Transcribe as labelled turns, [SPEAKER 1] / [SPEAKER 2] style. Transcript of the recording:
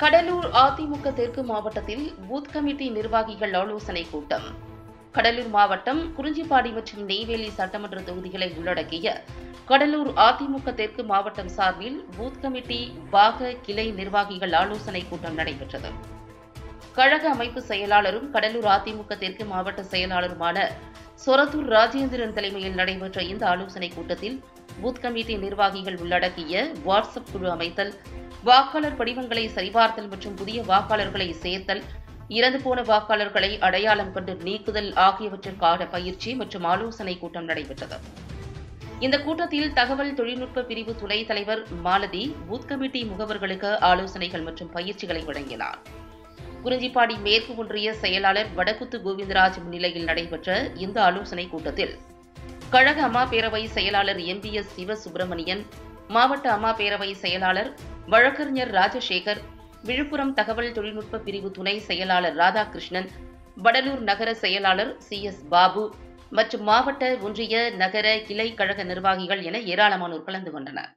[SPEAKER 1] கடலூர் அதிமுக தெற்கு மாவட்டத்தில் booth committee நிர்வாகிகள் ஆலோசனைக் கூட்டம். கடலூர் மாவட்டம் குறிஞ்சிப்பாடி மற்றும் நெய்வேலி சட்டமன்ற தொகுதிகளை உள்ளடக்கிய கடலூர் அதிமுக தெற்கு மாவட்டம் சார்பில் பூத் கமிட்டி பாக கிளை நிர்வாகிகள் ஆலோசனைக் கூட்டம் நடைபெற்றது. கழக அமைப்பு செயலாளரும் கடலூர் அதிமுக தெற்கு மாவட்ட செயலாளருமான சொரத்தூர் ராஜேந்திரன் தலைமையில் நடைபெற்ற இந்த ஆலோசனைக் கூட்டத்தில் பூத் கமிட்டி நிர்வாகிகள் உள்ளடக்கிய வாட்ஸ்அப் குழு அமைத்தல், வாக்காளர் படிவங்களை சரிபார்த்தல் மற்றும் புதிய வாக்காளர்களை சேர்த்தல், இறந்து போன வாக்காளர்களை அடையாளம் கண்டு நீக்குதல் ஆகியவற்றிற்கான பயிற்சி மற்றும் ஆலோசனைக் கூட்டம் நடைபெற்றது. இந்த கூட்டத்தில் தகவல் தொழில்நுட்ப பிரிவு துணைத் தலைவர் மாலதி பூத் கமிட்டி முகவர்களுக்கு ஆலோசனைகள் மற்றும் பயிற்சிகளை வழங்கினார். குறிஞ்சிப்பாடி மேற்கு ஒன்றிய செயலாளர் வடக்குத்து கோவிந்தராஜ் முன்னிலையில் நடைபெற்ற இந்த ஆலோசனைக் கூட்டத்தில் கழக அம்மா பேரவை செயலாளர் MBS சிவசுப்பிரமணியன், மாவட்ட அம்மா பேரவை செயலாளர் வழக்கறிஞர் ராஜசேகர், விழுப்புரம் தகவல் தொழில்நுட்ப பிரிவு துணை செயலாளர் ராதாகிருஷ்ணன், வடலூர் நகர செயலாளர் CS பாபு மற்றும் மாவட்ட, ஒன்றிய, நகர, கிளை கழக நிர்வாகிகள் என ஏராளமானோர் கலந்து கொண்டனர்.